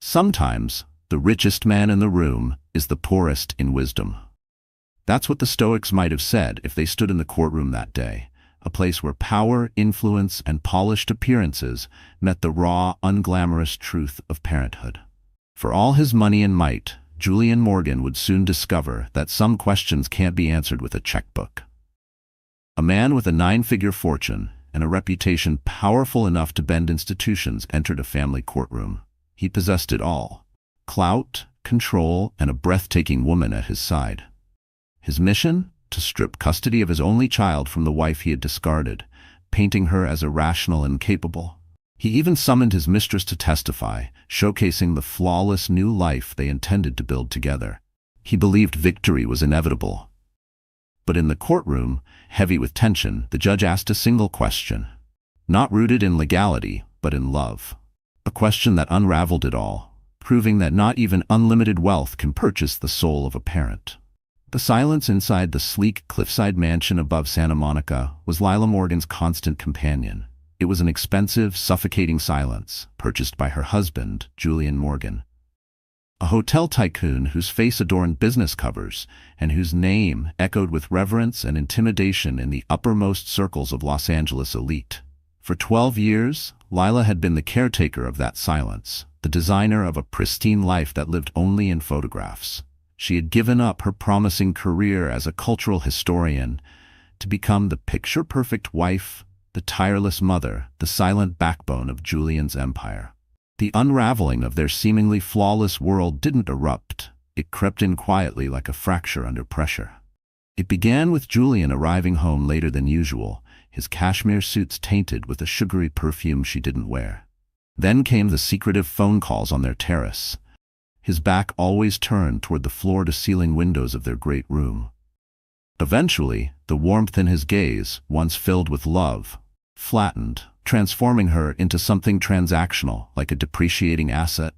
Sometimes, the richest man in the room is the poorest in wisdom. That's what the Stoics might have said if they stood in the courtroom that day, a place where power, influence, and polished appearances met the raw, unglamorous truth of parenthood. For all his money and might, Julian Morgan would soon discover that some questions can't be answered with a checkbook. A man with a nine-figure fortune and a reputation powerful enough to bend institutions entered a family courtroom. He possessed it all: clout, control, and a breathtaking woman at his side. His mission? To strip custody of his only child from the wife he had discarded, painting her as irrational and incapable. He even summoned his mistress to testify, showcasing the flawless new life they intended to build together. He believed victory was inevitable. But in the courtroom, heavy with tension, the judge asked a single question, not rooted in legality, but in love. A question that unraveled it all, proving that not even unlimited wealth can purchase the soul of a parent. The silence inside the sleek cliffside mansion above Santa Monica was Lila Morgan's constant companion. It was an expensive, suffocating silence, purchased by her husband, Julian Morgan. A hotel tycoon whose face adorned business covers and whose name echoed with reverence and intimidation in the uppermost circles of Los Angeles elite. For 12 years, Lila had been the caretaker of that silence, the designer of a pristine life that lived only in photographs. She had given up her promising career as a cultural historian to become the picture-perfect wife, the tireless mother, the silent backbone of Julian's empire. The unraveling of their seemingly flawless world didn't erupt. It crept in quietly like a fracture under pressure. It began with Julian arriving home later than usual, his cashmere suits tainted with a sugary perfume she didn't wear. Then came the secretive phone calls on their terrace, his back always turned toward the floor-to-ceiling windows of their great room. Eventually, the warmth in his gaze, once filled with love, flattened, transforming her into something transactional, like a depreciating asset.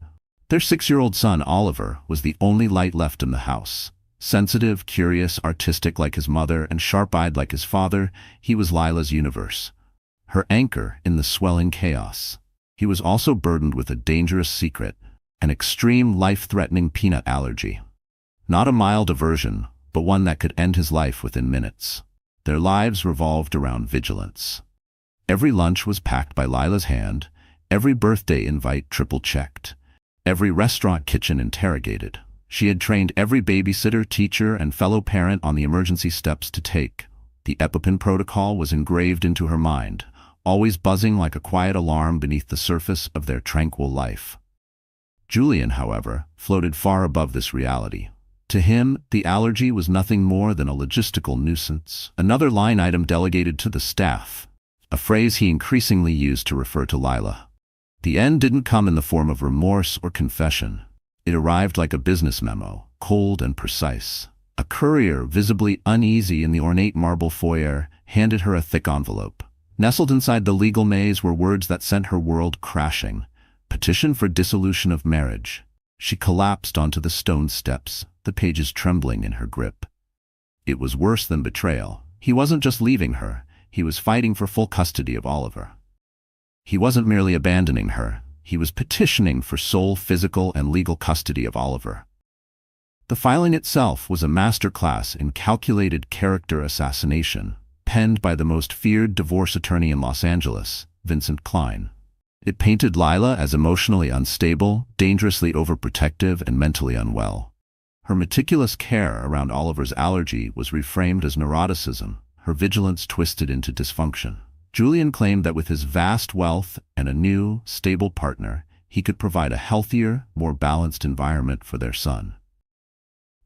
Their 6-year-old son, Oliver, was the only light left in the house. Sensitive, curious, artistic like his mother, and sharp-eyed like his father, he was Lila's universe, her anchor in the swelling chaos. He was also burdened with a dangerous secret, an extreme, life-threatening peanut allergy. Not a mild aversion, but one that could end his life within minutes. Their lives revolved around vigilance. Every lunch was packed by Lila's hand, every birthday invite triple-checked, every restaurant kitchen interrogated. She had trained every babysitter, teacher, and fellow parent on the emergency steps to take. The EpiPen protocol was engraved into her mind, always buzzing like a quiet alarm beneath the surface of their tranquil life. Julian, however, floated far above this reality. To him, the allergy was nothing more than a logistical nuisance, another line item delegated to the staff, a phrase he increasingly used to refer to Lila. The end didn't come in the form of remorse or confession. It arrived like a business memo, cold and precise. A courier, visibly uneasy in the ornate marble foyer, handed her a thick envelope. Nestled inside the legal maze were words that sent her world crashing. Petition for dissolution of marriage. She collapsed onto the stone steps, the pages trembling in her grip. It was worse than betrayal. He wasn't just leaving her, he was fighting for full custody of Oliver. He wasn't merely abandoning her, he was petitioning for sole physical and legal custody of Oliver. The filing itself was a masterclass in calculated character assassination, penned by the most feared divorce attorney in Los Angeles, Vincent Klein. It painted Lila as emotionally unstable, dangerously overprotective, and mentally unwell. Her meticulous care around Oliver's allergy was reframed as neuroticism, her vigilance twisted into dysfunction. Julian claimed that with his vast wealth and a new, stable partner, he could provide a healthier, more balanced environment for their son.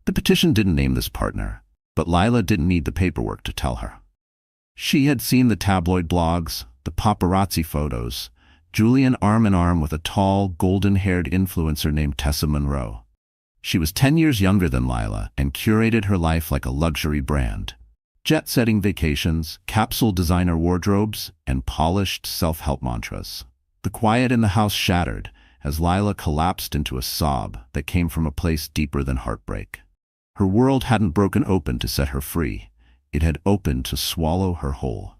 The petition didn't name this partner, but Lila didn't need the paperwork to tell her. She had seen the tabloid blogs, the paparazzi photos, Julian arm in arm with a tall, golden-haired influencer named Tessa Monroe. She was 10 years younger than Lila and curated her life like a luxury brand. Jet-setting vacations, capsule designer wardrobes, and polished self-help mantras. The quiet in the house shattered as Lila collapsed into a sob that came from a place deeper than heartbreak. Her world hadn't broken open to set her free. It had opened to swallow her whole.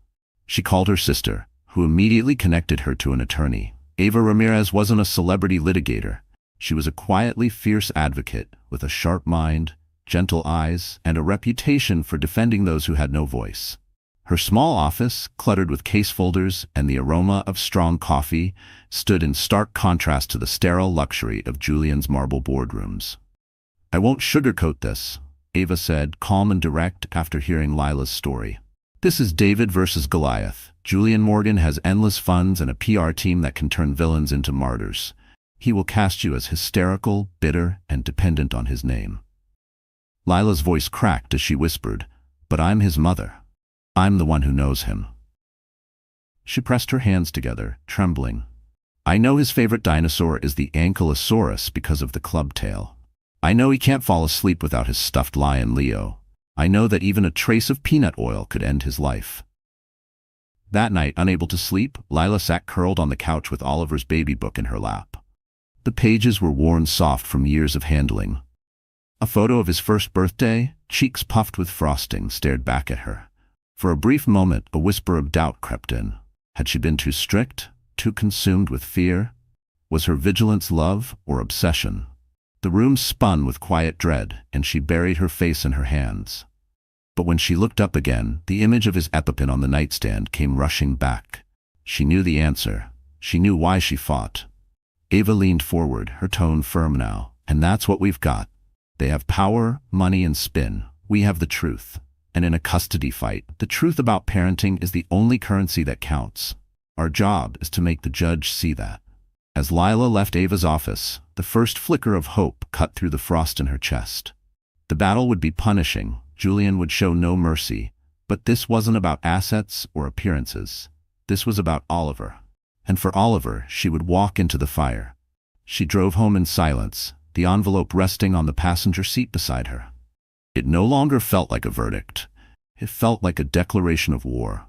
She called her sister, who immediately connected her to an attorney. Ava Ramirez wasn't a celebrity litigator. She was a quietly fierce advocate with a sharp mind, gentle eyes, and a reputation for defending those who had no voice. Her small office, cluttered with case folders and the aroma of strong coffee, stood in stark contrast to the sterile luxury of Julian's marble boardrooms. "I won't sugarcoat this," Ava said, calm and direct after hearing Lila's story. "This is David versus Goliath. Julian Morgan has endless funds and a PR team that can turn villains into martyrs. He will cast you as hysterical, bitter, and dependent on his name." Lila's voice cracked as she whispered, "But I'm his mother. I'm the one who knows him." She pressed her hands together, trembling. "I know his favorite dinosaur is the Ankylosaurus because of the club tail. I know he can't fall asleep without his stuffed lion Leo. I know that even a trace of peanut oil could end his life." That night, unable to sleep, Lila sat curled on the couch with Oliver's baby book in her lap. The pages were worn soft from years of handling. A photo of his first birthday, cheeks puffed with frosting, stared back at her. For a brief moment, a whisper of doubt crept in. Had she been too strict, too consumed with fear? Was her vigilance love or obsession? The room spun with quiet dread, and she buried her face in her hands. But when she looked up again, the image of his EpiPen on the nightstand came rushing back. She knew the answer. She knew why she fought. Ava leaned forward, her tone firm now. "And that's what we've got. They have power, money, and spin. We have the truth. And in a custody fight, the truth about parenting is the only currency that counts. Our job is to make the judge see that." As Lila left Ava's office, the first flicker of hope cut through the frost in her chest. The battle would be punishing. Julian would show no mercy. But this wasn't about assets or appearances. This was about Oliver. And for Oliver, she would walk into the fire. She drove home in silence, the envelope resting on the passenger seat beside her. It no longer felt like a verdict. It felt like a declaration of war.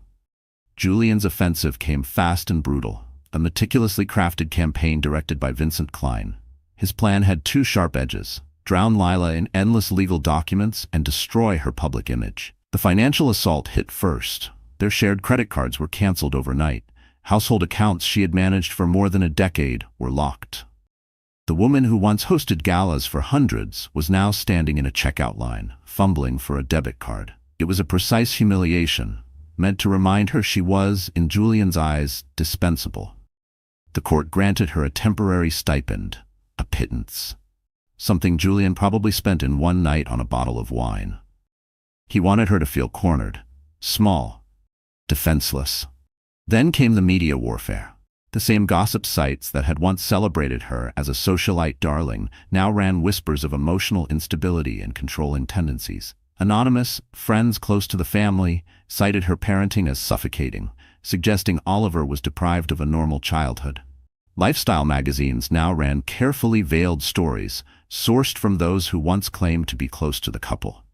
Julian's offensive came fast and brutal, a meticulously crafted campaign directed by Vincent Klein. His plan had two sharp edges: drown Lila in endless legal documents and destroy her public image. The financial assault hit first. Their shared credit cards were canceled overnight. Household accounts she had managed for more than a decade were locked. The woman who once hosted galas for hundreds was now standing in a checkout line, fumbling for a debit card. It was a precise humiliation, meant to remind her she was, in Julian's eyes, dispensable. The court granted her a temporary stipend, a pittance. Something Julian probably spent in one night on a bottle of wine. He wanted her to feel cornered, small, defenseless. Then came the media warfare. The same gossip sites that had once celebrated her as a socialite darling now ran whispers of emotional instability and controlling tendencies. Anonymous, friends close to the family, cited her parenting as suffocating, suggesting Oliver was deprived of a normal childhood. Lifestyle magazines now ran carefully veiled stories, sourced from those who once claimed to be close to the couple.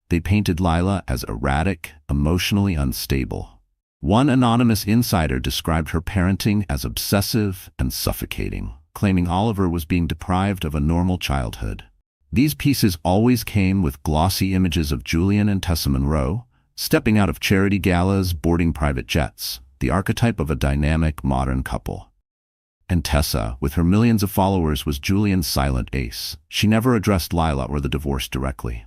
They painted Lila as erratic, emotionally unstable. One anonymous insider described her parenting as obsessive and suffocating, claiming Oliver was being deprived of a normal childhood. These pieces always came with glossy images of Julian and Tessa Monroe, stepping out of charity galas, boarding private jets, the archetype of a dynamic, modern couple. And Tessa, with her millions of followers, was Julian's silent ace. She never addressed Lila or the divorce directly.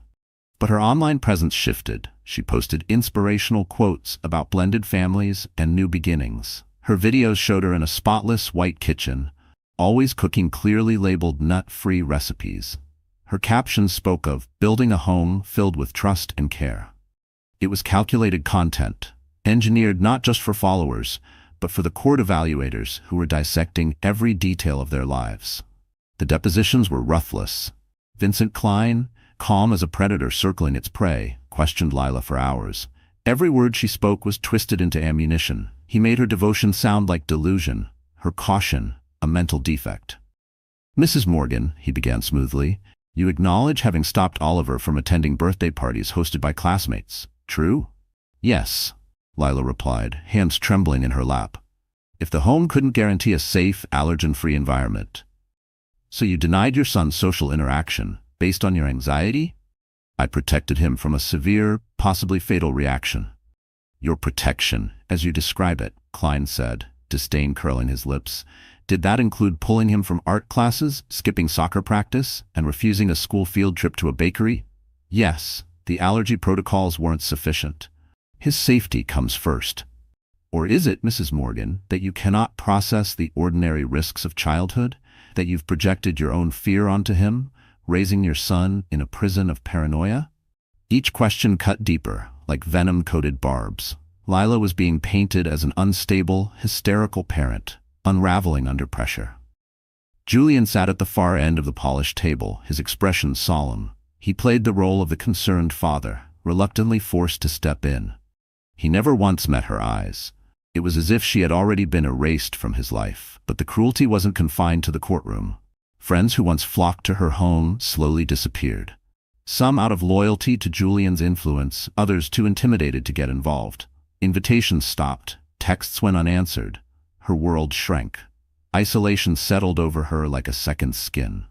But her online presence shifted. She posted inspirational quotes about blended families and new beginnings. Her videos showed her in a spotless white kitchen, always cooking clearly labeled nut-free recipes. Her captions spoke of building a home filled with trust and care. It was calculated content, engineered not just for followers, but for the court evaluators who were dissecting every detail of their lives. The depositions were ruthless. Vincent Klein, calm as a predator circling its prey, questioned Lila for hours. Every word she spoke was twisted into ammunition. He made her devotion sound like delusion, her caution a mental defect. "Mrs. Morgan," he began smoothly, "you acknowledge having stopped Oliver from attending birthday parties hosted by classmates, true?" "Yes," Lila replied, hands trembling in her lap. "If the home couldn't guarantee a safe, allergen-free environment." "So you denied your son social interaction based on your anxiety?" "I protected him from a severe, possibly fatal reaction." "Your protection, as you describe it," Klein said, disdain curling his lips, Did that include pulling him from art classes, skipping soccer practice, and refusing a school field trip to a bakery? Yes, the allergy protocols weren't sufficient. His safety comes first. Or is it, Mrs. Morgan, that you cannot process the ordinary risks of childhood, that you've projected your own fear onto him, raising your son in a prison of paranoia? Each question cut deeper, like venom-coated barbs. Lila was being painted as an unstable, hysterical parent, unraveling under pressure. Julian sat at the far end of the polished table, his expression solemn. He played the role of the concerned father, reluctantly forced to step in. He never once met her eyes. It was as if she had already been erased from his life. But the cruelty wasn't confined to the courtroom. Friends who once flocked to her home slowly disappeared. Some out of loyalty to Julian's influence, others too intimidated to get involved. Invitations stopped, texts went unanswered. Her world shrank. Isolation settled over her like a second skin.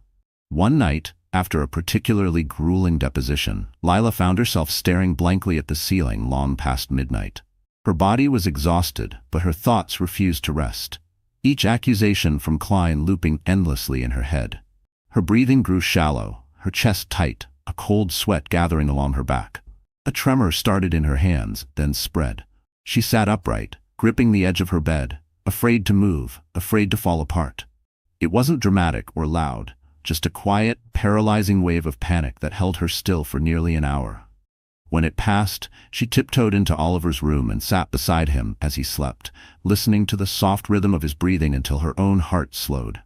One night, after a particularly grueling deposition, Lila found herself staring blankly at the ceiling long past midnight. Her body was exhausted, but her thoughts refused to rest. Each accusation from Klein looping endlessly in her head. Her breathing grew shallow, her chest tight, a cold sweat gathering along her back. A tremor started in her hands, then spread. She sat upright, gripping the edge of her bed, afraid to move, afraid to fall apart. It wasn't dramatic or loud, just a quiet, paralyzing wave of panic that held her still for nearly an hour. When it passed, she tiptoed into Oliver's room and sat beside him as he slept, listening to the soft rhythm of his breathing until her own heart slowed.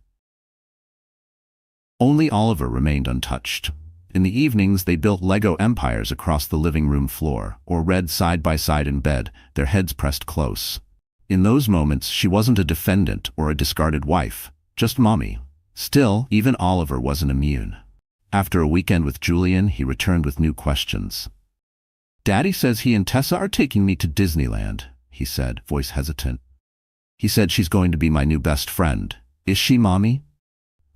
Only Oliver remained untouched. In the evenings, they built Lego empires across the living room floor, or read side by side in bed, their heads pressed close. In those moments, she wasn't a defendant or a discarded wife, just mommy. Still, even Oliver wasn't immune. After a weekend with Julian, he returned with new questions. "Daddy says he and Tessa are taking me to Disneyland," he said, voice hesitant. "He said she's going to be my new best friend. Is she, Mommy?"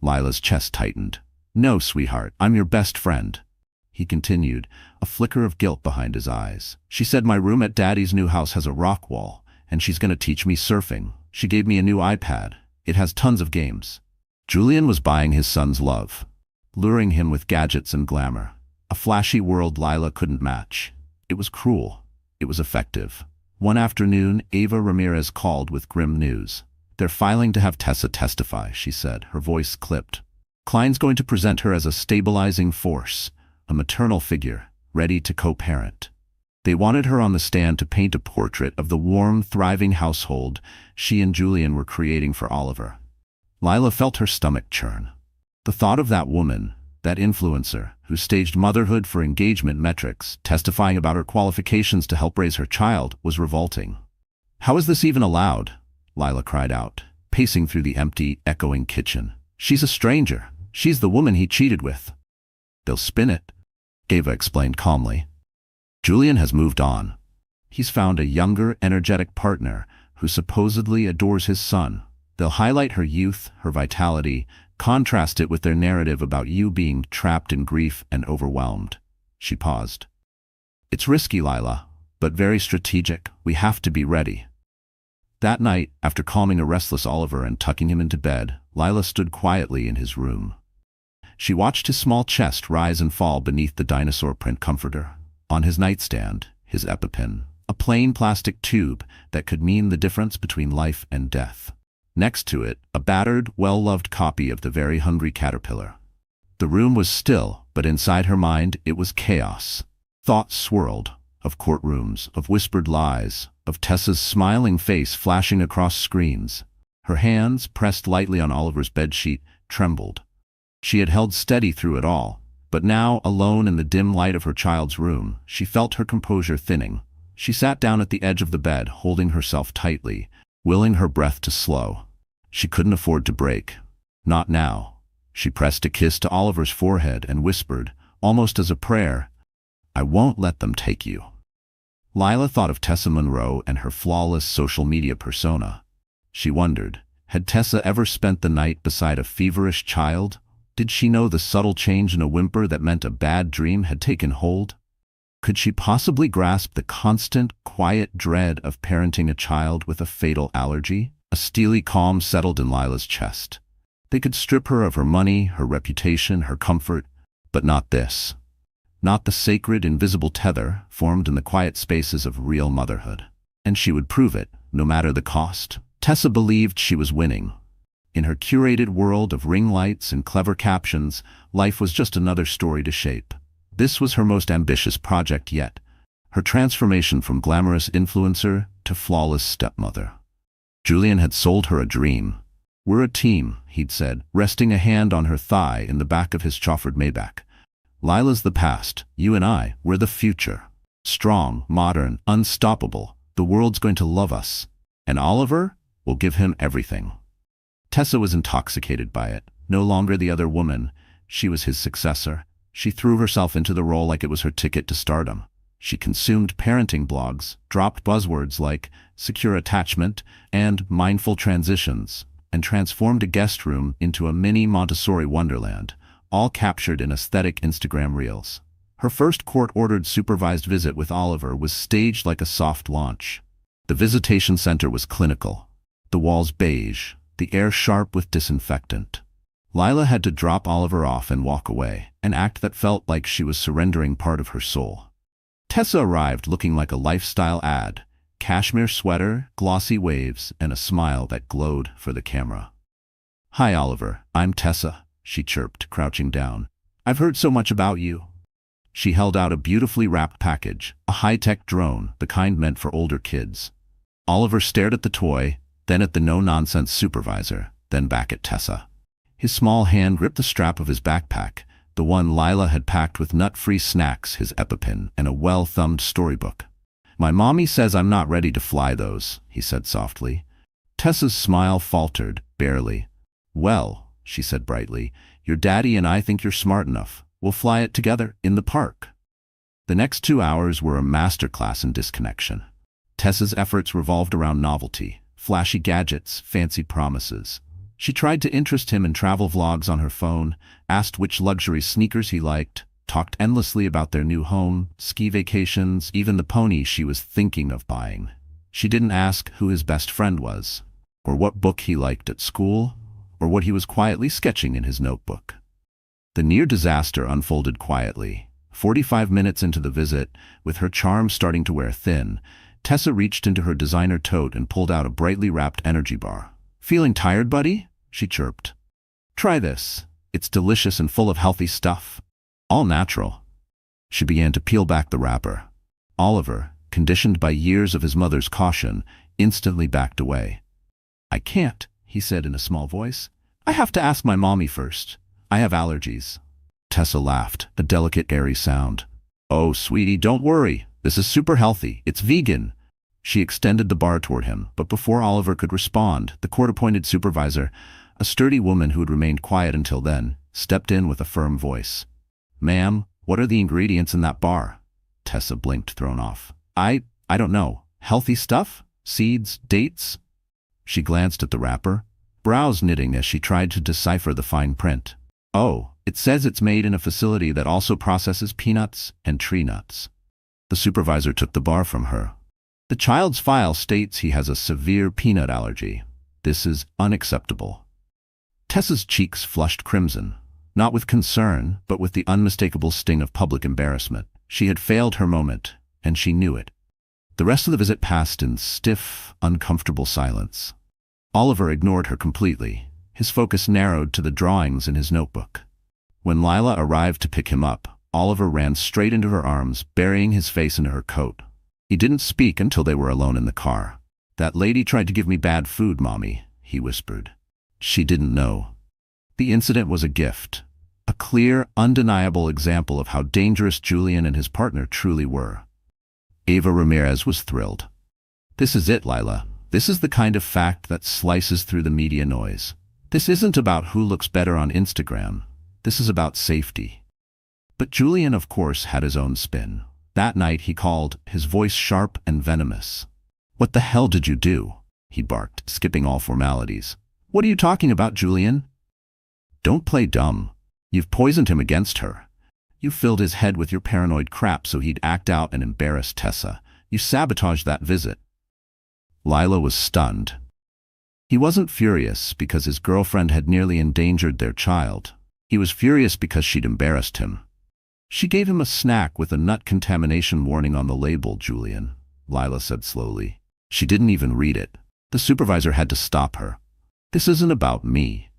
Lila's chest tightened. "No, sweetheart, I'm your best friend," he continued, a flicker of guilt behind his eyes. "She said my room at Daddy's new house has a rock wall, and she's going to teach me surfing. She gave me a new iPad. It has tons of games." Julian was buying his son's love, luring him with gadgets and glamour, a flashy world Lila couldn't match. It was cruel. It was effective. One afternoon, Ava Ramirez called with grim news. "They're filing to have Tessa testify," she said, her voice clipped. "Klein's going to present her as a stabilizing force, a maternal figure, ready to co-parent." They wanted her on the stand to paint a portrait of the warm, thriving household she and Julian were creating for Oliver. Lila felt her stomach churn. The thought of that woman, that influencer, who staged motherhood for engagement metrics, testifying about her qualifications to help raise her child, was revolting. "How is this even allowed?" Lila cried out, pacing through the empty, echoing kitchen. "She's a stranger. She's the woman he cheated with." "They'll spin it," Ava explained calmly. "Julian has moved on. He's found a younger, energetic partner who supposedly adores his son. They'll highlight her youth, her vitality, contrast it with their narrative about you being trapped in grief and overwhelmed." She paused. "It's risky, Lila, but very strategic. We have to be ready." That night, after calming a restless Oliver and tucking him into bed, Lila stood quietly in his room. She watched his small chest rise and fall beneath the dinosaur print comforter. On his nightstand, his EpiPen, a plain plastic tube that could mean the difference between life and death. Next to it, a battered, well-loved copy of The Very Hungry Caterpillar. The room was still, but inside her mind it was chaos. Thoughts swirled, of courtrooms, of whispered lies, of Tessa's smiling face flashing across screens. Her hands, pressed lightly on Oliver's bedsheet, trembled. She had held steady through it all, but now, alone in the dim light of her child's room, she felt her composure thinning. She sat down at the edge of the bed, holding herself tightly, willing her breath to slow. She couldn't afford to break. Not now. She pressed a kiss to Oliver's forehead and whispered, almost as a prayer, "I won't let them take you." Lila thought of Tessa Monroe and her flawless social media persona. She wondered, had Tessa ever spent the night beside a feverish child? Did she know the subtle change in a whimper that meant a bad dream had taken hold? Could she possibly grasp the constant, quiet dread of parenting a child with a fatal allergy? A steely calm settled in Lila's chest. They could strip her of her money, her reputation, her comfort, but not this. Not the sacred, invisible tether formed in the quiet spaces of real motherhood. And she would prove it, no matter the cost. Tessa believed she was winning. In her curated world of ring lights and clever captions, life was just another story to shape. This was her most ambitious project yet. Her transformation from glamorous influencer to flawless stepmother. Julian had sold her a dream. "We're a team," he'd said, resting a hand on her thigh in the back of his chauffeured Maybach. "Lila's the past. You and I, we're the future. Strong, modern, unstoppable. The world's going to love us. And Oliver will give him everything." Tessa was intoxicated by it. No longer the other woman. She was his successor. She threw herself into the role like it was her ticket to stardom. She consumed parenting blogs, dropped buzzwords like secure attachment and mindful transitions, and transformed a guest room into a mini Montessori wonderland, all captured in aesthetic Instagram reels. Her first court-ordered supervised visit with Oliver was staged like a soft launch. The visitation center was clinical. The walls beige, the air sharp with disinfectant. Lila had to drop Oliver off and walk away, an act that felt like she was surrendering part of her soul. Tessa arrived looking like a lifestyle ad, cashmere sweater, glossy waves, and a smile that glowed for the camera. "Hi, Oliver, I'm Tessa," she chirped, crouching down. "I've heard so much about you." She held out a beautifully wrapped package, a high-tech drone, the kind meant for older kids. Oliver stared at the toy, then at the no-nonsense supervisor, then back at Tessa. His small hand gripped the strap of his backpack, the one Lila had packed with nut-free snacks, his EpiPen, and a well-thumbed storybook. "My mommy says I'm not ready to fly those," he said softly. Tessa's smile faltered, barely. "Well," she said brightly, "your daddy and I think you're smart enough. We'll fly it together, in the park." The next 2 hours were a masterclass in disconnection. Tessa's efforts revolved around novelty, flashy gadgets, fancy promises. She tried to interest him in travel vlogs on her phone, asked which luxury sneakers he liked, talked endlessly about their new home, ski vacations, even the pony she was thinking of buying. She didn't ask who his best friend was, or what book he liked at school, or what he was quietly sketching in his notebook. The near disaster unfolded quietly. 45 minutes into the visit, with her charm starting to wear thin, Tessa reached into her designer tote and pulled out a brightly wrapped energy bar. "Feeling tired, buddy?" she chirped. "Try this. It's delicious and full of healthy stuff. All natural." She began to peel back the wrapper. Oliver, conditioned by years of his mother's caution, instantly backed away. "I can't," he said in a small voice. "I have to ask my mommy first. I have allergies." Tessa laughed, a delicate, airy sound. "Oh, sweetie, don't worry. This is super healthy. It's vegan." She extended the bar toward him, but before Oliver could respond, the court-appointed supervisor, a sturdy woman who had remained quiet until then, stepped in with a firm voice. "Ma'am, what are the ingredients in that bar?" Tessa blinked, thrown off. I don't know. Healthy stuff? Seeds? Dates?" She glanced at the wrapper, brows knitting as she tried to decipher the fine print. "Oh, it says it's made in a facility that also processes peanuts and tree nuts." The supervisor took the bar from her. "The child's file states he has a severe peanut allergy. This is unacceptable." Tessa's cheeks flushed crimson, not with concern, but with the unmistakable sting of public embarrassment. She had failed her moment, and she knew it. The rest of the visit passed in stiff, uncomfortable silence. Oliver ignored her completely. His focus narrowed to the drawings in his notebook. When Lila arrived to pick him up, Oliver ran straight into her arms, burying his face into her coat. He didn't speak until they were alone in the car. "That lady tried to give me bad food, Mommy," he whispered. She didn't know. The incident was a gift, a clear, undeniable example of how dangerous Julian and his partner truly were. Ava Ramirez was thrilled. "This is it, Lila. This is the kind of fact that slices through the media noise. This isn't about who looks better on Instagram. This is about safety." But Julian, of course, had his own spin. That night he called, his voice sharp and venomous. "What the hell did you do?" he barked, skipping all formalities. "What are you talking about, Julian?" "Don't play dumb. You've poisoned him against her. You filled his head with your paranoid crap so he'd act out and embarrass Tessa. You sabotaged that visit." Lila was stunned. He wasn't furious because his girlfriend had nearly endangered their child. He was furious because she'd embarrassed him. She gave him a snack with a nut contamination warning on the label, Julian, Lila said slowly. She didn't even read it. The supervisor had to stop her. This isn't about me.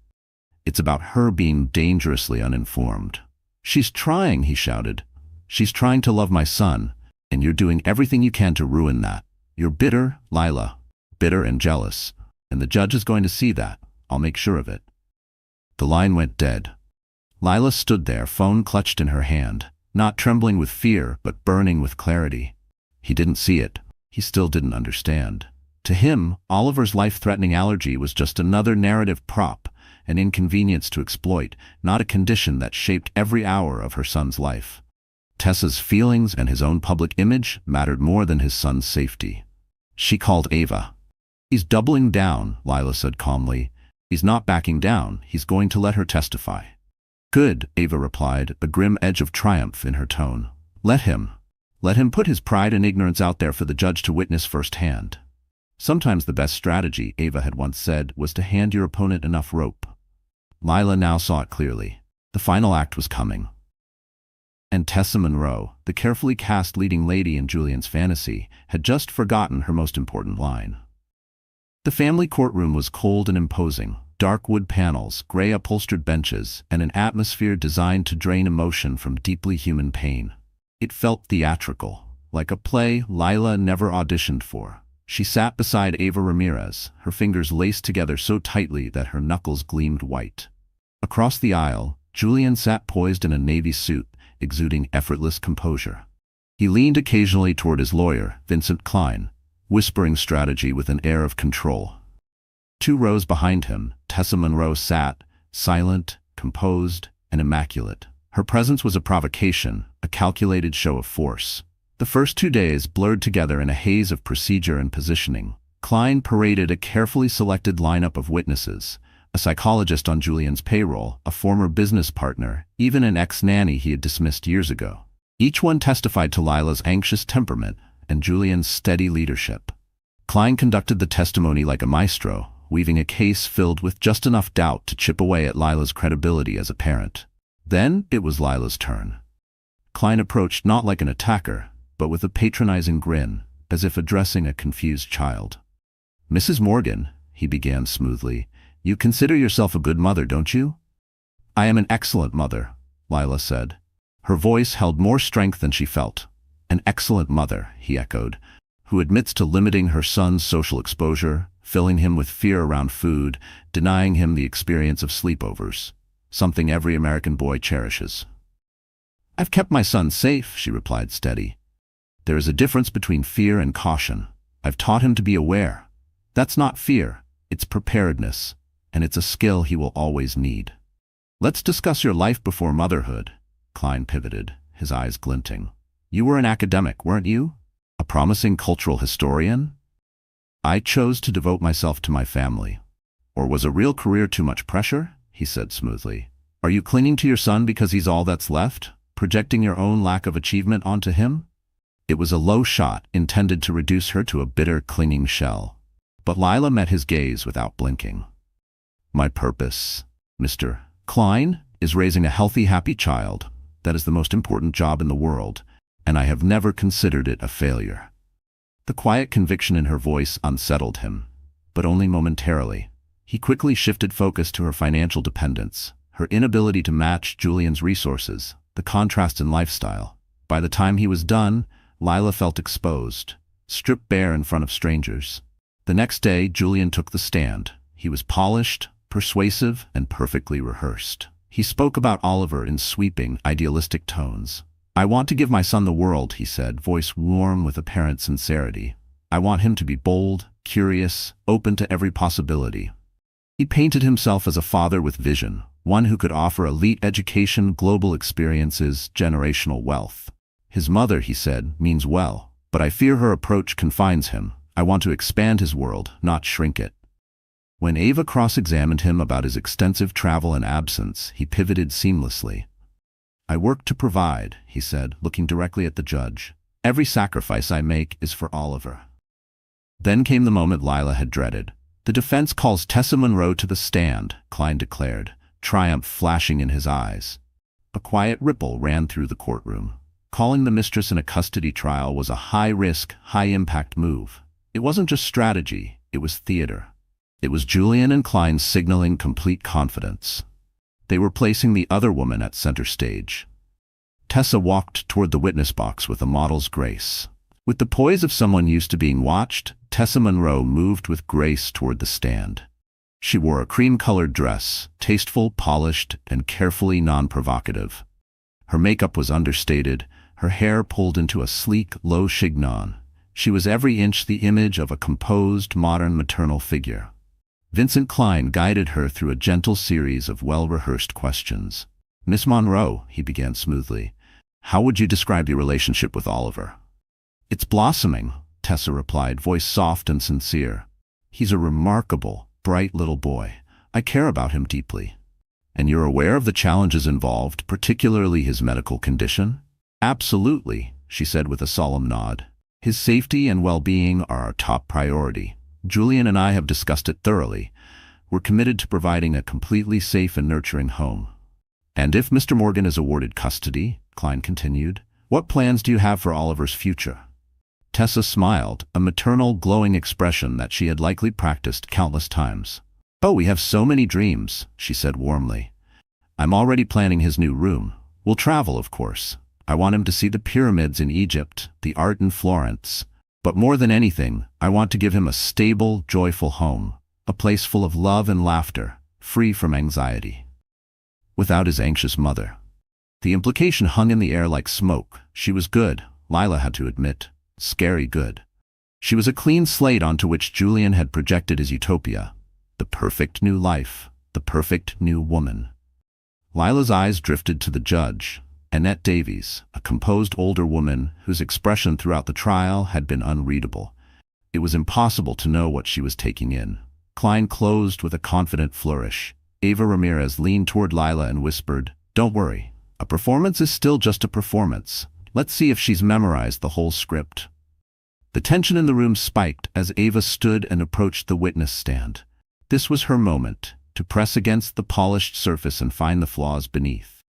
It's about her being dangerously uninformed. She's trying, he shouted. She's trying to love my son, and you're doing everything you can to ruin that. You're bitter, Lila. Bitter and jealous. And the judge is going to see that. I'll make sure of it. The line went dead. Lila stood there, phone clutched in her hand, not trembling with fear, but burning with clarity. He didn't see it. He still didn't understand. To him, Oliver's life-threatening allergy was just another narrative prop, an inconvenience to exploit, not a condition that shaped every hour of her son's life. Tessa's feelings and his own public image mattered more than his son's safety. She called Ava. He's doubling down, Lila said calmly. He's not backing down. He's going to let her testify. Good, Ava replied, a grim edge of triumph in her tone. Let him. Let him put his pride and ignorance out there for the judge to witness firsthand. Sometimes the best strategy, Ava had once said, was to hand your opponent enough rope. Lila now saw it clearly. The final act was coming. And Tessa Monroe, the carefully cast leading lady in Julian's fantasy, had just forgotten her most important line. The family courtroom was cold and imposing. Dark wood panels, gray upholstered benches, and an atmosphere designed to drain emotion from deeply human pain. It felt theatrical, like a play Lila never auditioned for. She sat beside Ava Ramirez, her fingers laced together so tightly that her knuckles gleamed white. Across the aisle, Julian sat poised in a navy suit, exuding effortless composure. He leaned occasionally toward his lawyer, Vincent Klein, whispering strategy with an air of control. 2 rows behind him, Tessa Monroe sat, silent, composed, and immaculate. Her presence was a provocation, a calculated show of force. The first 2 days blurred together in a haze of procedure and positioning. Klein paraded a carefully selected lineup of witnesses, a psychologist on Julian's payroll, a former business partner, even an ex-nanny he had dismissed years ago. Each one testified to Lila's anxious temperament and Julian's steady leadership. Klein conducted the testimony like a maestro, weaving a case filled with just enough doubt to chip away at Lila's credibility as a parent. Then it was Lila's turn. Klein approached not like an attacker, but with a patronizing grin, as if addressing a confused child. Mrs. Morgan, he began smoothly, you consider yourself a good mother, don't you? I am an excellent mother, Lila said. Her voice held more strength than she felt. An excellent mother, he echoed, who admits to limiting her son's social exposure, filling him with fear around food, denying him the experience of sleepovers, something every American boy cherishes. I've kept my son safe, she replied steady. There is a difference between fear and caution. I've taught him to be aware. That's not fear, it's preparedness, and it's a skill he will always need. Let's discuss your life before motherhood, Klein pivoted, his eyes glinting. You were an academic, weren't you? A promising cultural historian? I chose to devote myself to my family. Or was a real career too much pressure? He said smoothly. Are you clinging to your son because he's all that's left? Projecting your own lack of achievement onto him? It was a low shot intended to reduce her to a bitter, clinging shell. But Lila met his gaze without blinking. My purpose, Mr. Klein, is raising a healthy, happy child. That is the most important job in the world, and I have never considered it a failure. The quiet conviction in her voice unsettled him, but only momentarily. He quickly shifted focus to her financial dependence, her inability to match Julian's resources, the contrast in lifestyle. By the time he was done, Lila felt exposed, stripped bare in front of strangers. The next day, Julian took the stand. He was polished, persuasive, and perfectly rehearsed. He spoke about Oliver in sweeping, idealistic tones. I want to give my son the world, he said, voice warm with apparent sincerity. I want him to be bold, curious, open to every possibility. He painted himself as a father with vision, one who could offer elite education, global experiences, generational wealth. His mother, he said, means well, but I fear her approach confines him. I want to expand his world, not shrink it. When Ava cross-examined him about his extensive travel and absence, he pivoted seamlessly. I work to provide, he said, looking directly at the judge. Every sacrifice I make is for Oliver. Then came the moment Lila had dreaded. The defense calls Tessa Monroe to the stand, Klein declared, triumph flashing in his eyes. A quiet ripple ran through the courtroom. Calling the mistress in a custody trial was a high-risk, high-impact move. It wasn't just strategy, it was theater. It was Julian and Klein signaling complete confidence. They were placing the other woman at center stage. Tessa walked toward the witness box with a model's grace. With the poise of someone used to being watched, Tessa Monroe moved with grace toward the stand. She wore a cream-colored dress, tasteful, polished, and carefully non-provocative. Her makeup was understated, her hair pulled into a sleek, low chignon. She was every inch the image of a composed, modern maternal figure. Vincent Klein guided her through a gentle series of well-rehearsed questions. "Miss Monroe," he began smoothly, "how would you describe your relationship with Oliver?" "It's blossoming," Tessa replied, voice soft and sincere. "He's a remarkable, bright little boy. I care about him deeply." "And you're aware of the challenges involved, particularly his medical condition?" "Absolutely," she said with a solemn nod. "His safety and well-being are our top priority. Julian and I have discussed it thoroughly. We're committed to providing a completely safe and nurturing home." "And if Mr. Morgan is awarded custody," Klein continued, "what plans do you have for Oliver's future?" Tessa smiled, a maternal, glowing expression that she had likely practiced countless times. "Oh, we have so many dreams," she said warmly. "I'm already planning his new room. We'll travel, of course. I want him to see the pyramids in Egypt, the art in Florence. But more than anything, I want to give him a stable, joyful home, a place full of love and laughter, free from anxiety. Without his anxious mother." The implication hung in the air like smoke. She was good, Lila had to admit. Scary good. She was a clean slate onto which Julian had projected his utopia. The perfect new life, the perfect new woman. Lila's eyes drifted to the judge, Annette Davies, a composed older woman whose expression throughout the trial had been unreadable. It was impossible to know what she was taking in. Klein closed with a confident flourish. Ava Ramirez leaned toward Lila and whispered, "Don't worry. A performance is still just a performance. Let's see if she's memorized the whole script." The tension in the room spiked as Ava stood and approached the witness stand. This was her moment, to press against the polished surface and find the flaws beneath.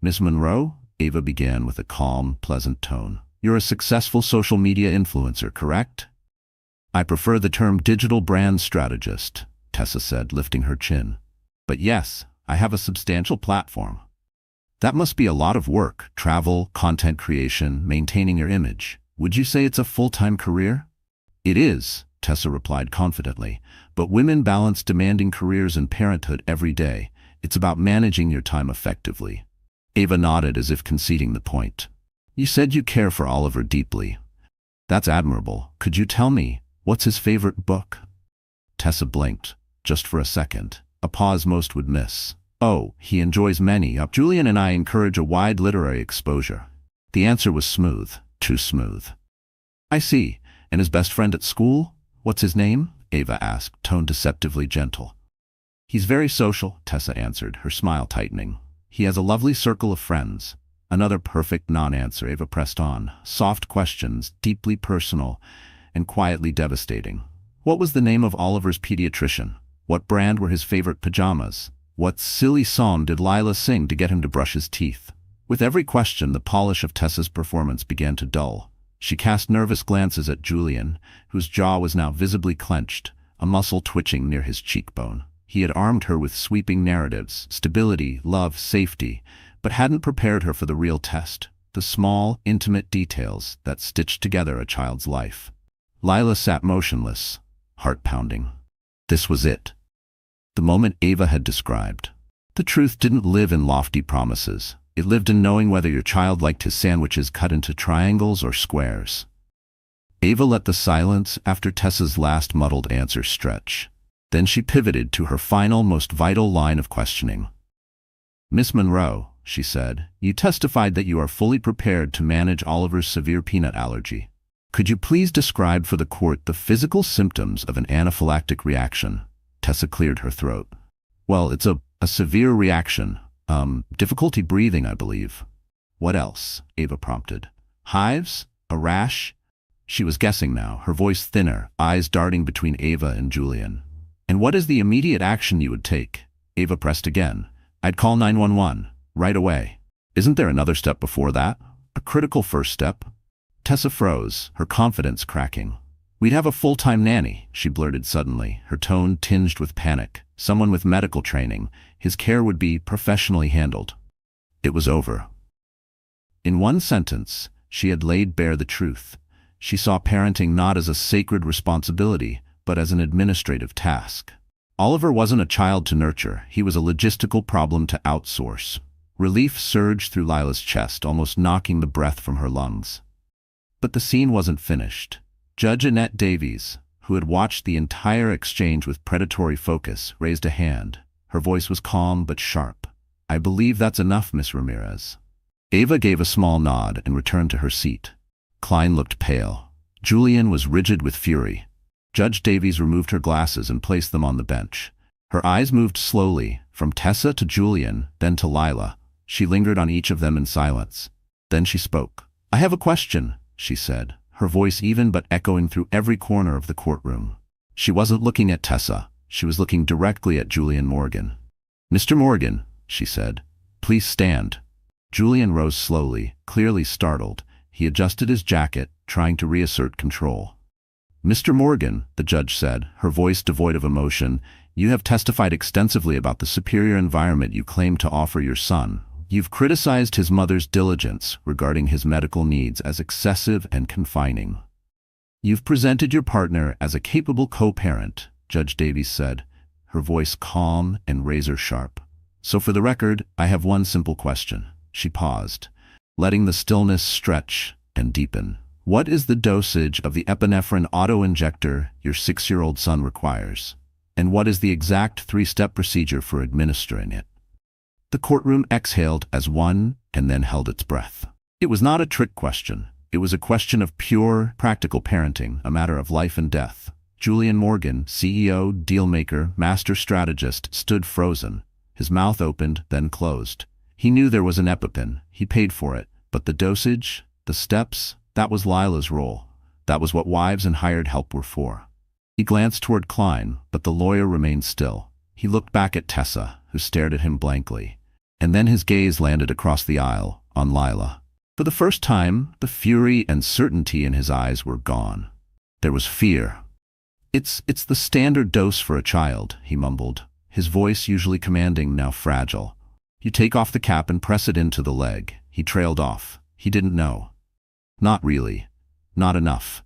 "Miss Monroe," Ava began with a calm, pleasant tone, "you're a successful social media influencer, correct?" "I prefer the term digital brand strategist," Tessa said, lifting her chin. "But yes, I have a substantial platform." "That must be a lot of work, travel, content creation, maintaining your image. Would you say it's a full-time career?" "It is," Tessa replied confidently, "but women balance demanding careers and parenthood every day. It's about managing your time effectively." Ava nodded as if conceding the point. "You said you care for Oliver deeply. That's admirable. Could you tell me, what's his favorite book?" Tessa blinked, just for a second, a pause most would miss. "Oh, he enjoys many. Julian and I encourage a wide literary exposure." The answer was smooth, too smooth. "I see. And his best friend at school? What's his name?" Ava asked, tone deceptively gentle. "He's very social," Tessa answered, her smile tightening. "He has a lovely circle of friends." Another perfect non-answer. Ava pressed on. Soft questions, deeply personal, and quietly devastating. What was the name of Oliver's pediatrician? What brand were his favorite pajamas? What silly song did Lila sing to get him to brush his teeth? With every question, the polish of Tessa's performance began to dull. She cast nervous glances at Julian, whose jaw was now visibly clenched, a muscle twitching near his cheekbone. He had armed her with sweeping narratives, stability, love, safety, but hadn't prepared her for the real test, the small, intimate details that stitched together a child's life. Lila sat motionless, heart pounding. This was it. The moment Ava had described. The truth didn't live in lofty promises. It lived in knowing whether your child liked his sandwiches cut into triangles or squares. Ava let the silence after Tessa's last muddled answer stretch. Then she pivoted to her final, most vital line of questioning. "Miss Monroe," she said, "you testified that you are fully prepared to manage Oliver's severe peanut allergy. Could you please describe for the court the physical symptoms of an anaphylactic reaction?" Tessa cleared her throat. "Well, it's a severe reaction. Difficulty breathing, I believe." "What else?" Ava prompted. "Hives? A rash?" She was guessing now, her voice thinner, eyes darting between Ava and Julian. And what is the immediate action you would take? Ava pressed again. I'd call 911, right away. Isn't there another step before that? A critical first step? Tessa froze, her confidence cracking. We'd have a full-time nanny, she blurted suddenly, her tone tinged with panic. Someone with medical training. His care would be professionally handled. It was over. In one sentence, she had laid bare the truth. She saw parenting not as a sacred responsibility, but as an administrative task. Oliver wasn't a child to nurture, he was a logistical problem to outsource. Relief surged through Lila's chest, almost knocking the breath from her lungs. But the scene wasn't finished. Judge Annette Davies, who had watched the entire exchange with predatory focus, raised a hand. Her voice was calm but sharp. I believe that's enough, Miss Ramirez. Ava gave a small nod and returned to her seat. Klein looked pale. Julian was rigid with fury. Judge Davies removed her glasses and placed them on the bench. Her eyes moved slowly, from Tessa to Julian, then to Lila. She lingered on each of them in silence. Then she spoke. I have a question, she said, her voice even but echoing through every corner of the courtroom. She wasn't looking at Tessa. She was looking directly at Julian Morgan. Mr. Morgan, she said, please stand. Julian rose slowly, clearly startled. He adjusted his jacket, trying to reassert control. Mr. Morgan, the judge said, her voice devoid of emotion, you have testified extensively about the superior environment you claim to offer your son. You've criticized his mother's diligence regarding his medical needs as excessive and confining. You've presented your partner as a capable co-parent, Judge Davies said, her voice calm and razor-sharp. So for the record, I have one simple question. She paused, letting the stillness stretch and deepen. What is the dosage of the epinephrine auto-injector your 6-year-old son requires? And what is the exact 3-step procedure for administering it? The courtroom exhaled as one and then held its breath. It was not a trick question. It was a question of pure, practical parenting, a matter of life and death. Julian Morgan, CEO, dealmaker, master strategist, stood frozen. His mouth opened, then closed. He knew there was an EpiPen. He paid for it. But the dosage, the steps, that was Lila's role. That was what wives and hired help were for. He glanced toward Klein, but the lawyer remained still. He looked back at Tessa, who stared at him blankly. And then his gaze landed across the aisle, on Lila. For the first time, the fury and certainty in his eyes were gone. There was fear. It's the standard dose for a child, he mumbled, his voice usually commanding, now fragile. You take off the cap and press it into the leg. He trailed off. He didn't know. Not really. Not enough.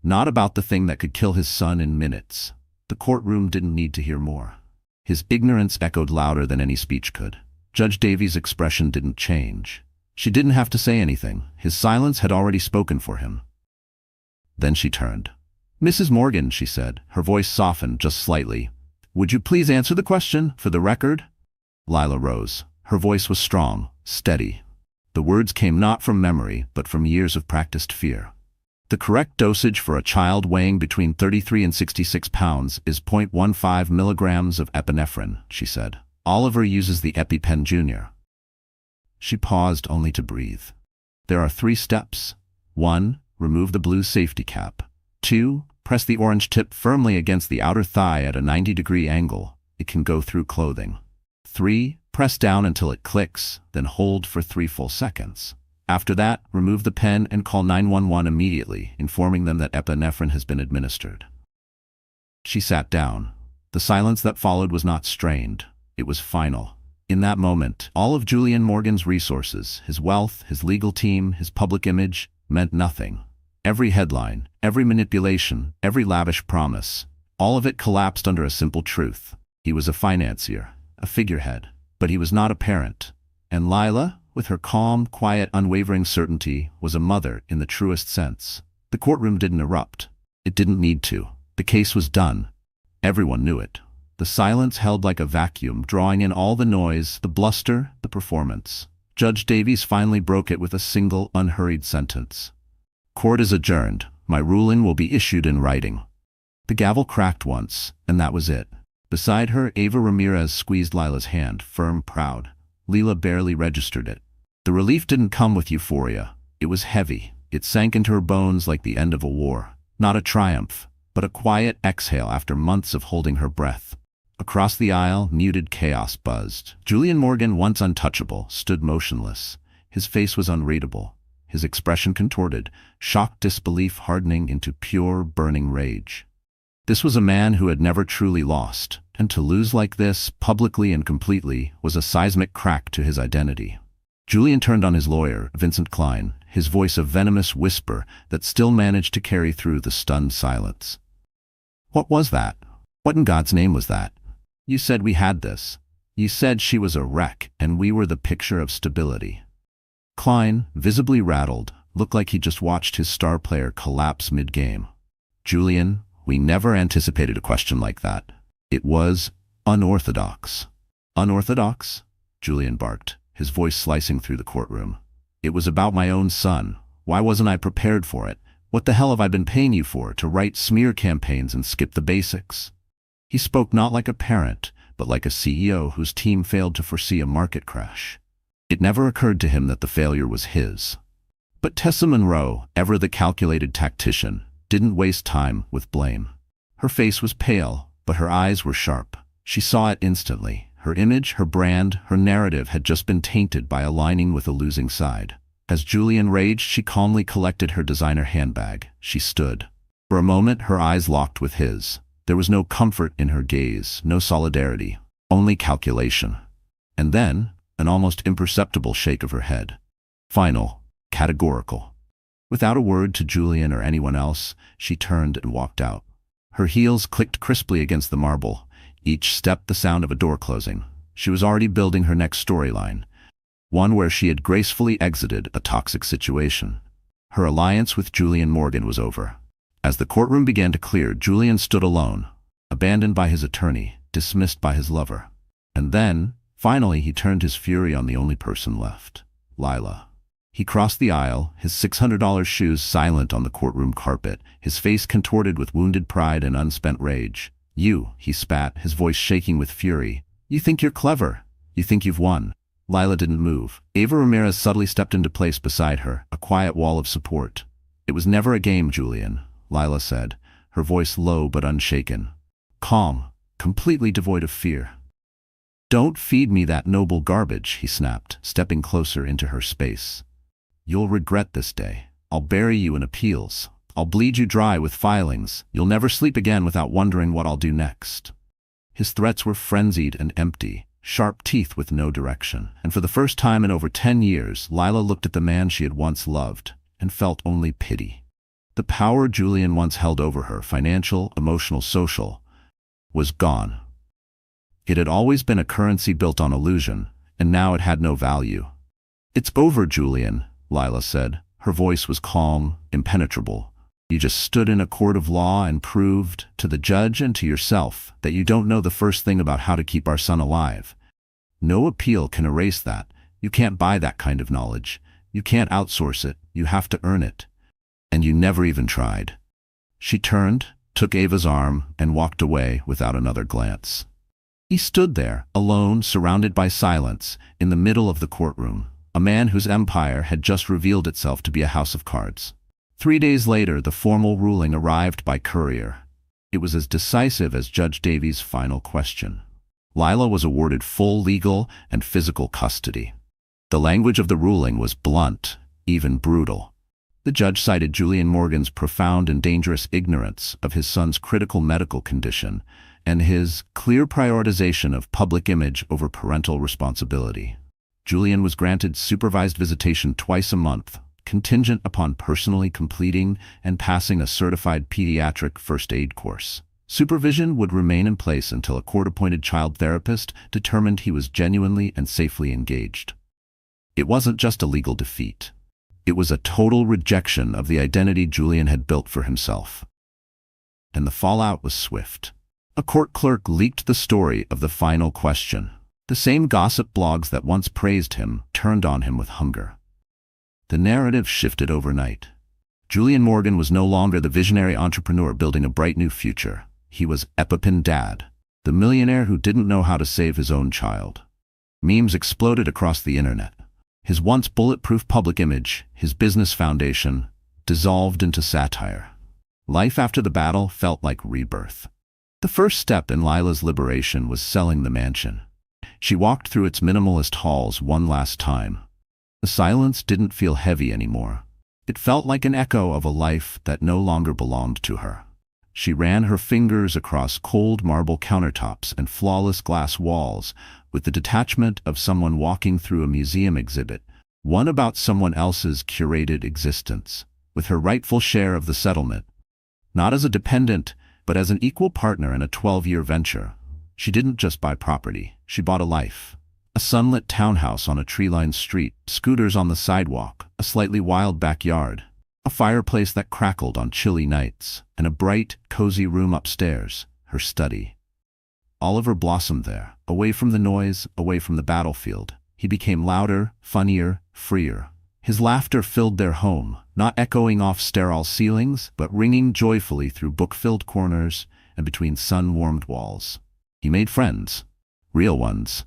Not about the thing that could kill his son in minutes. The courtroom didn't need to hear more. His ignorance echoed louder than any speech could. Judge Davies' expression didn't change. She didn't have to say anything. His silence had already spoken for him. Then she turned. Mrs. Morgan, she said, her voice softened just slightly. Would you please answer the question, for the record? Lila rose. Her voice was strong, steady. The words came not from memory, but from years of practiced fear. The correct dosage for a child weighing between 33 and 66 pounds is 0.15 milligrams of epinephrine, she said. Oliver uses the EpiPen Jr. She paused only to breathe. There are 3 steps. 1. Remove the blue safety cap. 2. Press the orange tip firmly against the outer thigh at a 90-degree angle. It can go through clothing. 3. Press down until it clicks, then hold for 3 full seconds. After that, remove the pen and call 911 immediately, informing them that epinephrine has been administered. She sat down. The silence that followed was not strained. It was final. In that moment, all of Julian Morgan's resources, his wealth, his legal team, his public image, meant nothing. Every headline, every manipulation, every lavish promise, all of it collapsed under a simple truth. He was a financier, a figurehead, but he was not a parent. And Lila, with her calm, quiet, unwavering certainty, was a mother in the truest sense. The courtroom didn't erupt. It didn't need to. The case was done. Everyone knew it. The silence held like a vacuum, drawing in all the noise, the bluster, the performance. Judge Davies finally broke it with a single, unhurried sentence. Court is adjourned. My ruling will be issued in writing. The gavel cracked once, and that was it. Beside her, Ava Ramirez squeezed Lila's hand, firm, proud. Lila barely registered it. The relief didn't come with euphoria. It was heavy. It sank into her bones like the end of a war. Not a triumph, but a quiet exhale after months of holding her breath. Across the aisle, muted chaos buzzed. Julian Morgan, once untouchable, stood motionless. His face was unreadable, his expression contorted, shocked disbelief hardening into pure, burning rage. This was a man who had never truly lost, and to lose like this, publicly and completely, was a seismic crack to his identity. Julian turned on his lawyer, Vincent Klein, his voice a venomous whisper that still managed to carry through the stunned silence. "What was that? What in God's name was that? You said we had this. You said she was a wreck, and we were the picture of stability." Klein, visibly rattled, looked like he just watched his star player collapse mid-game. "Julian, we never anticipated a question like that. It was unorthodox." "Unorthodox?" Julian barked, his voice slicing through the courtroom. "It was about my own son. Why wasn't I prepared for it? What the hell have I been paying you for, to write smear campaigns and skip the basics?" He spoke not like a parent, but like a CEO whose team failed to foresee a market crash. It never occurred to him that the failure was his. But Tessa Monroe, ever the calculated tactician, didn't waste time with blame. Her face was pale, but her eyes were sharp. She saw it instantly. Her image, her brand, her narrative had just been tainted by aligning with a losing side. As Julian raged, she calmly collected her designer handbag. She stood. For a moment, her eyes locked with his. There was no comfort in her gaze, no solidarity, only calculation. And then, an almost imperceptible shake of her head. Final, categorical. Without a word to Julian or anyone else, she turned and walked out. Her heels clicked crisply against the marble, each step the sound of a door closing. She was already building her next storyline, one where she had gracefully exited a toxic situation. Her alliance with Julian Morgan was over. As the courtroom began to clear, Julian stood alone, abandoned by his attorney, dismissed by his lover. And then, finally, he turned his fury on the only person left, Lila. He crossed the aisle, his $600 shoes silent on the courtroom carpet, his face contorted with wounded pride and unspent rage. "You," he spat, his voice shaking with fury. "You think you're clever. You think you've won." Lila didn't move. Ava Ramirez subtly stepped into place beside her, a quiet wall of support. "It was never a game, Julian," Lila said, her voice low but unshaken. Calm, completely devoid of fear. "Don't feed me that noble garbage," he snapped, stepping closer into her space. "You'll regret this day. I'll bury you in appeals. I'll bleed you dry with filings. You'll never sleep again without wondering what I'll do next." His threats were frenzied and empty, sharp teeth with no direction. And for the first time in over 10 years, Lila looked at the man she had once loved and felt only pity. The power Julian once held over her, financial, emotional, social, was gone. It had always been a currency built on illusion, and now it had no value. "It's over, Julian," Lila said. Her voice was calm, impenetrable. "You just stood in a court of law and proved, to the judge and to yourself, that you don't know the first thing about how to keep our son alive. No appeal can erase that. You can't buy that kind of knowledge. You can't outsource it. You have to earn it. And you never even tried." She turned, took Ava's arm, and walked away without another glance. He stood there, alone, surrounded by silence, in the middle of the courtroom, a man whose empire had just revealed itself to be a house of cards. 3 days later, the formal ruling arrived by courier. It was as decisive as Judge Davies' final question. Lila was awarded full legal and physical custody. The language of the ruling was blunt, even brutal. The judge cited Julian Morgan's profound and dangerous ignorance of his son's critical medical condition and his clear prioritization of public image over parental responsibility. Julian was granted supervised visitation twice a month, contingent upon personally completing and passing a certified pediatric first aid course. Supervision would remain in place until a court-appointed child therapist determined he was genuinely and safely engaged. It wasn't just a legal defeat. It was a total rejection of the identity Julian had built for himself. And the fallout was swift. A court clerk leaked the story of the final question. The same gossip blogs that once praised him turned on him with hunger. The narrative shifted overnight. Julian Morgan was no longer the visionary entrepreneur building a bright new future. He was Epipin Dad, the millionaire who didn't know how to save his own child. Memes exploded across the internet. His once bulletproof public image, his business foundation, dissolved into satire. Life after the battle felt like rebirth. The first step in Lila's liberation was selling the mansion. She walked through its minimalist halls one last time. The silence didn't feel heavy anymore. It felt like an echo of a life that no longer belonged to her. She ran her fingers across cold marble countertops and flawless glass walls with the detachment of someone walking through a museum exhibit, one about someone else's curated existence, with her rightful share of the settlement. Not as a dependent, but as an equal partner in a 12-year venture. She didn't just buy property, she bought a life. A sunlit townhouse on a tree-lined street, scooters on the sidewalk, a slightly wild backyard, a fireplace that crackled on chilly nights, and a bright, cozy room upstairs, her study. Oliver blossomed there, away from the noise, away from the battlefield. He became louder, funnier, freer. His laughter filled their home, not echoing off sterile ceilings, but ringing joyfully through book-filled corners and between sun-warmed walls. He made friends, real ones.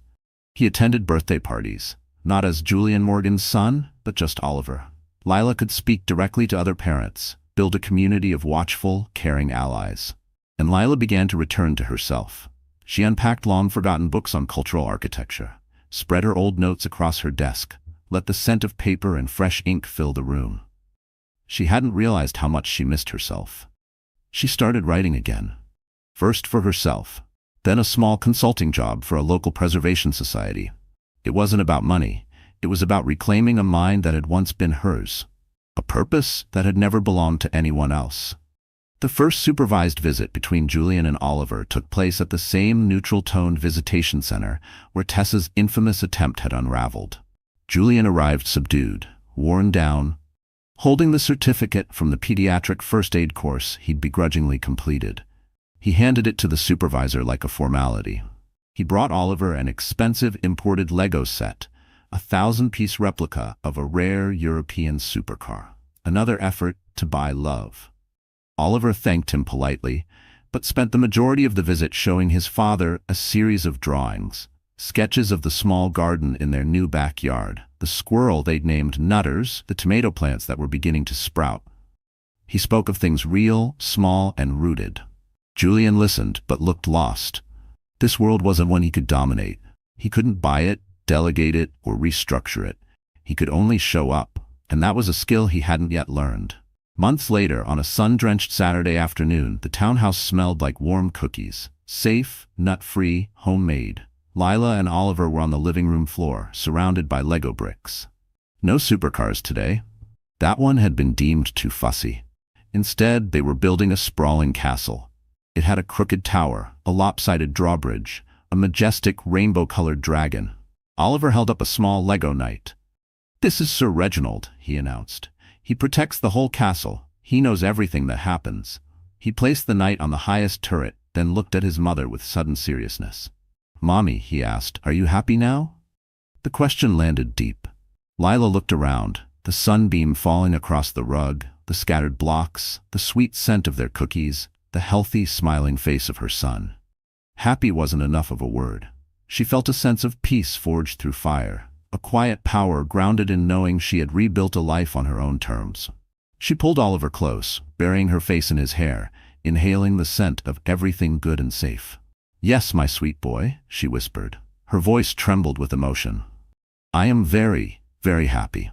He attended birthday parties, not as Julian Morgan's son, but just Oliver. Lila could speak directly to other parents, build a community of watchful, caring allies. And Lila began to return to herself. She unpacked long-forgotten books on cultural architecture, spread her old notes across her desk, let the scent of paper and fresh ink fill the room. She hadn't realized how much she missed herself. She started writing again. First for herself, then a small consulting job for a local preservation society. It wasn't about money. It was about reclaiming a mind that had once been hers, a purpose that had never belonged to anyone else. The first supervised visit between Julian and Oliver took place at the same neutral-toned visitation center where Tessa's infamous attempt had unraveled. Julian arrived subdued, worn down, holding the certificate from the pediatric first aid course he'd begrudgingly completed. He handed it to the supervisor like a formality. He brought Oliver an expensive imported Lego set, a 1,000-piece replica of a rare European supercar, another effort to buy love. Oliver thanked him politely, but spent the majority of the visit showing his father a series of drawings, sketches of the small garden in their new backyard, the squirrel they'd named Nutters, the tomato plants that were beginning to sprout. He spoke of things real, small, and rooted. Julian listened, but looked lost. This world wasn't one he could dominate. He couldn't buy it, delegate it, or restructure it. He could only show up, and that was a skill he hadn't yet learned. Months later, on a sun-drenched Saturday afternoon, the townhouse smelled like warm cookies. Safe, nut-free, homemade. Lila and Oliver were on the living room floor, surrounded by Lego bricks. No supercars today. That one had been deemed too fussy. Instead, they were building a sprawling castle. It had a crooked tower, a lopsided drawbridge, a majestic rainbow-colored dragon. Oliver held up a small Lego knight. "This is Sir Reginald," he announced. "He protects the whole castle. He knows everything that happens." He placed the knight on the highest turret, then looked at his mother with sudden seriousness. "Mommy," he asked, "are you happy now?" The question landed deep. Lila looked around, the sunbeam falling across the rug, the scattered blocks, the sweet scent of their cookies, the healthy, smiling face of her son. Happy wasn't enough of a word. She felt a sense of peace forged through fire, a quiet power grounded in knowing she had rebuilt a life on her own terms. She pulled Oliver close, burying her face in his hair, inhaling the scent of everything good and safe. "Yes, my sweet boy," she whispered. Her voice trembled with emotion. "I am very, very happy."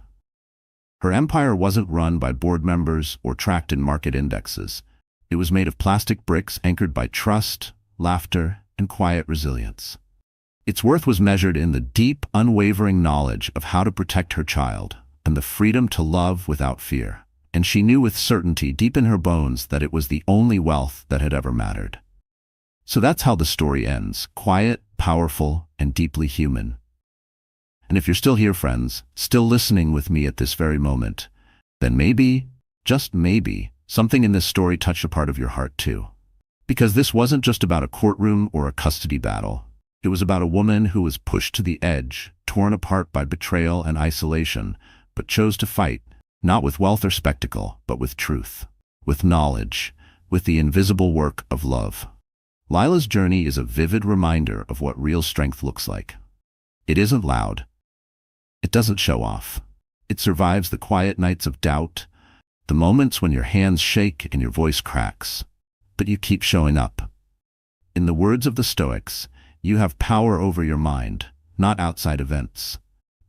Her empire wasn't run by board members or tracked in market indexes. It was made of plastic bricks anchored by trust, laughter, and quiet resilience. Its worth was measured in the deep, unwavering knowledge of how to protect her child and the freedom to love without fear. And she knew with certainty deep in her bones that it was the only wealth that had ever mattered. So that's how the story ends, quiet, powerful, and deeply human. And if you're still here, friends, still listening with me at this very moment, then maybe, just maybe, something in this story touched a part of your heart too. Because this wasn't just about a courtroom or a custody battle. It was about a woman who was pushed to the edge, torn apart by betrayal and isolation, but chose to fight, not with wealth or spectacle, but with truth, with knowledge, with the invisible work of love. Lila's journey is a vivid reminder of what real strength looks like. It isn't loud. It doesn't show off. It survives the quiet nights of doubt, The moments when your hands shake and your voice cracks, but you keep showing up. In the words of the Stoics, you have power over your mind, not outside events.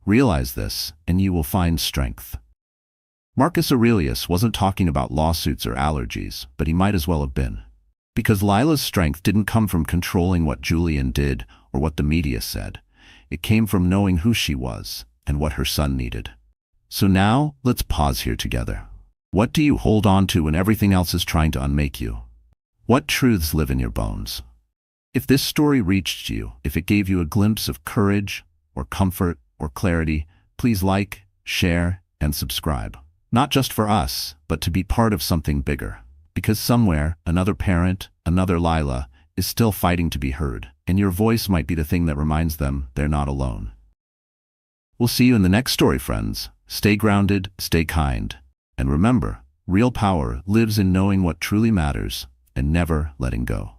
Realize this, and you will find strength. Marcus Aurelius wasn't talking about lawsuits or allergies, but he might as well have been. Because Lila's strength didn't come from controlling what Julian did or what the media said. It came from knowing who she was and what her son needed. So now, let's pause here together. What do you hold on to when everything else is trying to unmake you? What truths live in your bones? If this story reached you, if it gave you a glimpse of courage, or comfort, or clarity, please like, share, and subscribe. Not just for us, but to be part of something bigger. Because somewhere, another parent, another Lila, is still fighting to be heard, and your voice might be the thing that reminds them they're not alone. We'll see you in the next story, friends. Stay grounded, stay kind, and remember, real power lives in knowing what truly matters and never letting go.